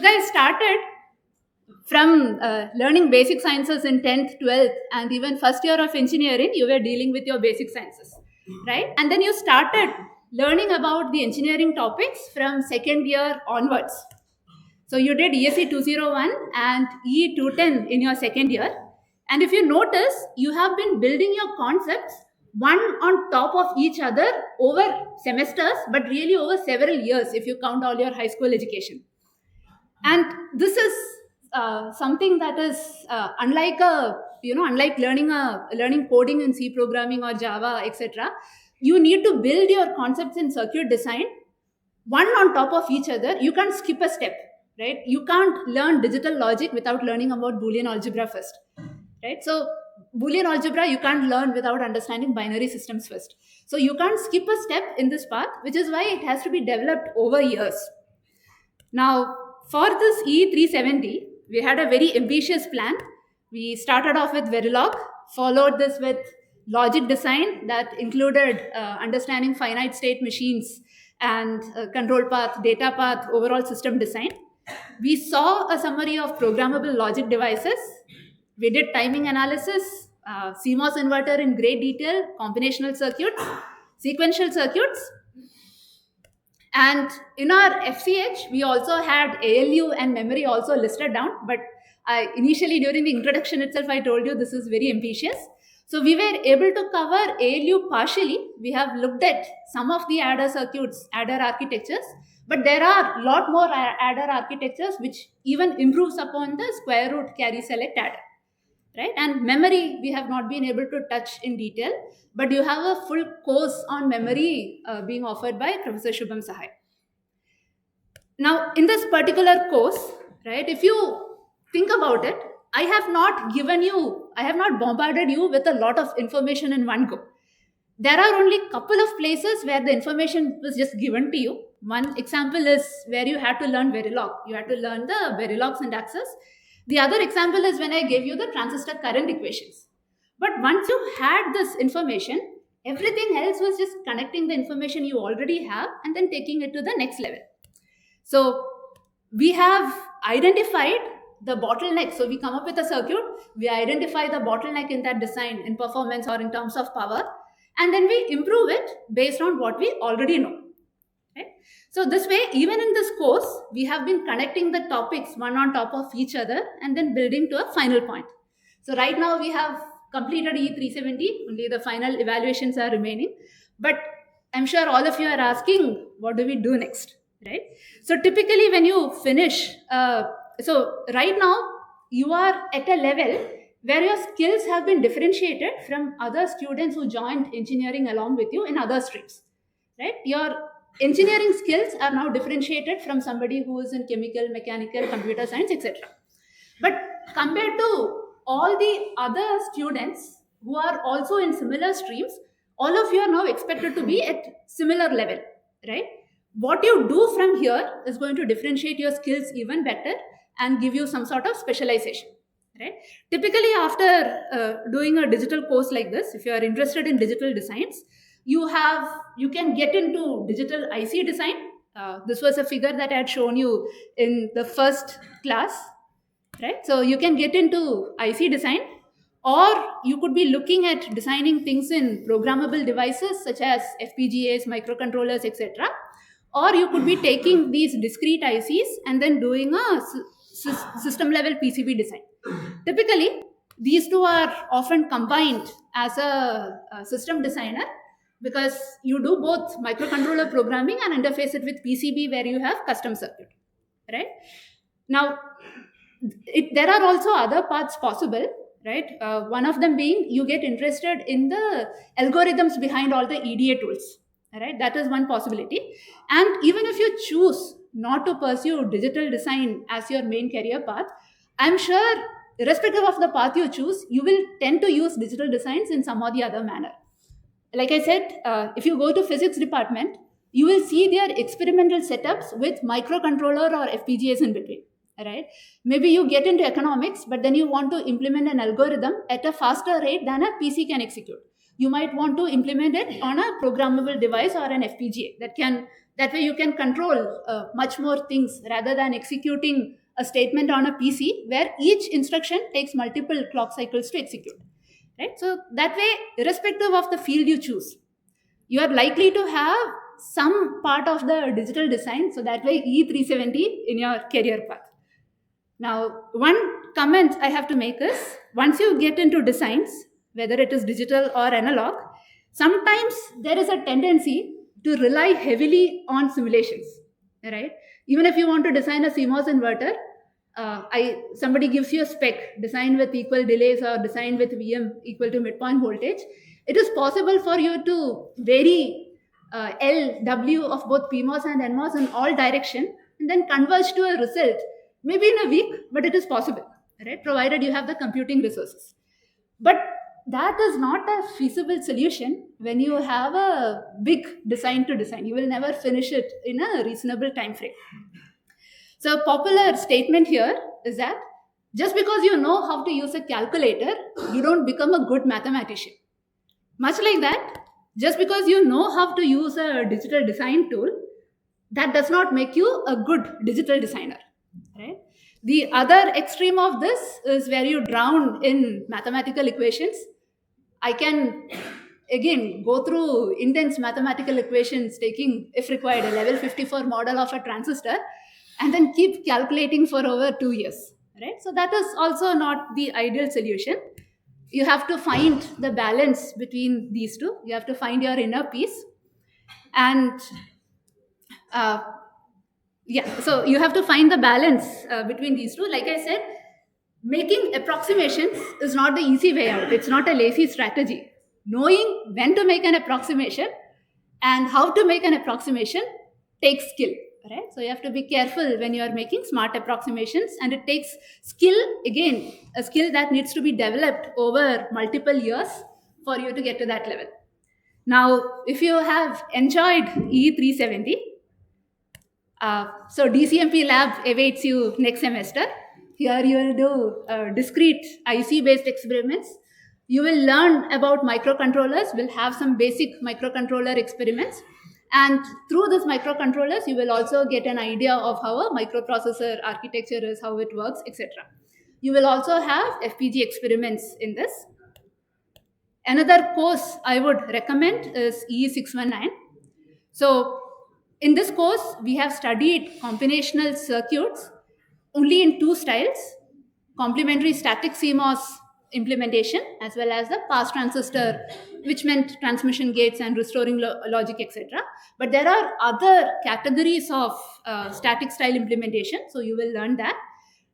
you guys started from learning basic sciences in 10th, 12th, and even first year of engineering, you were dealing with your basic sciences, right? And then you started learning about the engineering topics from second year onwards. So you did ESE 201 and EE 210 in your second year. And if you notice, you have been building your concepts one on top of each other over semesters, but really over several years if you count all your high school education. And this is something that is unlike learning coding in C programming or Java, etc. You need to build your concepts in circuit design one on top of each other. You can't skip a step, right? You can't learn digital logic without learning about Boolean algebra first, right? So Boolean algebra you can't learn without understanding binary systems first. So you can't skip a step in this path, which is why it has to be developed over years. Now, for this E370, we had a very ambitious plan. We started off with Verilog, followed this with logic design that included understanding finite state machines and control path, data path, overall system design. We saw a summary of programmable logic devices. We did timing analysis, CMOS inverter in great detail, combinational circuits, sequential circuits. And in our FCH, we also had ALU and memory also listed down. But initially during the introduction itself, I told you this is very ambitious. So we were able to cover ALU partially. We have looked at some of the adder circuits, adder architectures, but there are a lot more adder architectures which even improves upon the square root carry select adder. Right? And memory, we have not been able to touch in detail, but you have a full course on memory being offered by Professor Shubham Sahai. Now, in this particular course, right, if you think about it, I have not bombarded you with a lot of information in one go. There are only a couple of places where the information was just given to you. One example is where you had to learn Verilog. You had to learn the Verilog syntaxes. The other example is when I gave you the transistor current equations. But once you had this information, everything else was just connecting the information you already have and then taking it to the next level. So we have identified the bottleneck. So we come up with a circuit, we identify the bottleneck in that design in performance or in terms of power, and then we improve it based on what we already know. Right? So this way, even in this course, we have been connecting the topics one on top of each other and then building to a final point. So right now we have completed E370, only the final evaluations are remaining. But I'm sure all of you are asking, what do we do next, right? So typically when you finish, so right now you are at a level where your skills have been differentiated from other students who joined engineering along with you in other streams, right? Your engineering skills are now differentiated from somebody who is in chemical, mechanical, computer science, etc. But compared to all the other students who are also in similar streams, all of you are now expected to be at similar level, right? What you do from here is going to differentiate your skills even better and give you some sort of specialization, right? Typically, after doing a digital course like this, if you are interested in digital designs, you can get into digital IC design. This was a figure that I had shown you in the first class, right? So you can get into IC design, or you could be looking at designing things in programmable devices such as FPGAs, microcontrollers, etc. Or you could be taking these discrete ICs and then doing a system level PCB design. Typically, these two are often combined as a system designer, because you do both microcontroller programming and interface it with PCB where you have custom circuit, right? Now, there are also other paths possible, right? One of them being you get interested in the algorithms behind all the EDA tools, right? That is one possibility. And even if you choose not to pursue digital design as your main career path, I'm sure irrespective of the path you choose, you will tend to use digital designs in some or the other manner. Like I said, if you go to physics department, you will see their experimental setups with microcontroller or FPGAs in between, right? Maybe you get into economics, but then you want to implement an algorithm at a faster rate than a PC can execute. you might want to implement it on a programmable device or an FPGA that way you can control much more things rather than executing a statement on a PC where each instruction takes multiple clock cycles to execute. Right? So that way, irrespective of the field you choose, you are likely to have some part of the digital design. So that way, E370 in your career path. Now, one comment I have to make is, once you get into designs, whether it is digital or analog, sometimes there is a tendency to rely heavily on simulations, right? Even if you want to design a CMOS inverter, somebody gives you a spec, design with equal delays or design with VM equal to midpoint voltage. It is possible for you to vary L, W of both PMOS and NMOS in all direction and then converge to a result, maybe in a week, but it is possible, right? Provided you have the computing resources. But that is not a feasible solution when you have a big design to design. You will never finish it in a reasonable time frame. So a popular statement here is that just because you know how to use a calculator, you don't become a good mathematician. Much like that, just because you know how to use a digital design tool, that does not make you a good digital designer, right? The other extreme of this is where you drown in mathematical equations. I can, again, go through intense mathematical equations, taking, if required, a level 54 model of a transistor, and then keep calculating for over 2 years, right? So that is also not the ideal solution. You have to find the balance between these two. You have to find your inner peace. And so you have to find the balance between these two. Like I said, making approximations is not the easy way out. It's not a lazy strategy. Knowing when to make an approximation and how to make an approximation takes skill, right? So you have to be careful when you are making smart approximations, and it takes skill, again, a skill that needs to be developed over multiple years for you to get to that level. Now, if you have enjoyed E370, so DCMP lab awaits you next semester. Here you will do discrete IC-based experiments. You will learn about microcontrollers. We'll have some basic microcontroller experiments. And through these microcontrollers, you will also get an idea of how a microprocessor architecture is, how it works, etc. You will also have FPGA experiments in this. Another course I would recommend is E619. So in this course, we have studied combinational circuits only in two styles: complementary static CMOS implementation, as well as the pass transistor, which meant transmission gates and restoring logic, etc. But there are other categories of static style implementation, so you will learn that.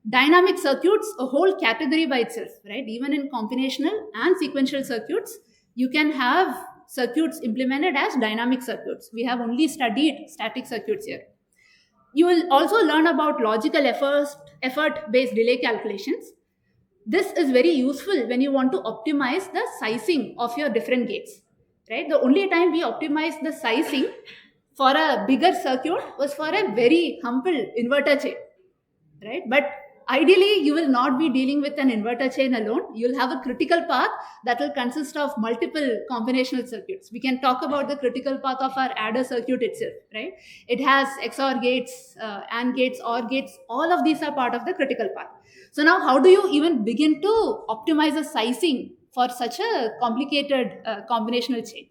Dynamic circuits, a whole category by itself, right? Even in combinational and sequential circuits, you can have circuits implemented as dynamic circuits. We have only studied static circuits here. You will also learn about logical effort-based delay calculations. This is very useful when you want to optimize the sizing of your different gates, right? The only time we optimized the sizing for a bigger circuit was for a very humble inverter chain, right? But ideally, you will not be dealing with an inverter chain alone. You'll have a critical path that will consist of multiple combinational circuits. We can talk about the critical path of our adder circuit itself, right? It has XOR gates, AND gates, OR gates. All of these are part of the critical path. So now, how do you even begin to optimize the sizing for such a complicated combinational chain?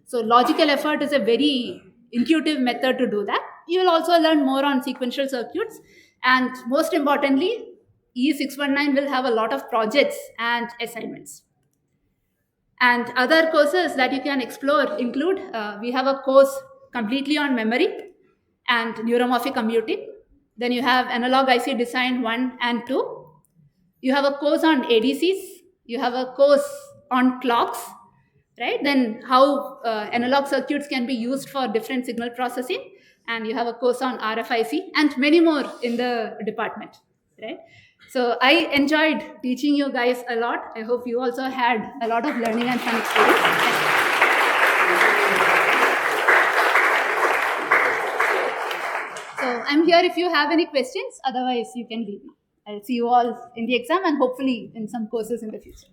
So logical effort is a very intuitive method to do that. You will also learn more on sequential circuits. And most importantly, E619 will have a lot of projects and assignments. And other courses that you can explore include, we have a course completely on memory and neuromorphic computing. Then you have analog IC design 1 and 2. You have a course on ADCs. You have a course on clocks, right? Then how analog circuits can be used for different signal processing. And you have a course on RFIC and many more in the department, right? So I enjoyed teaching you guys a lot. I hope you also had a lot of learning and fun experience. So I'm here if you have any questions. Otherwise, you can leave me. I'll see you all in the exam and hopefully in some courses in the future.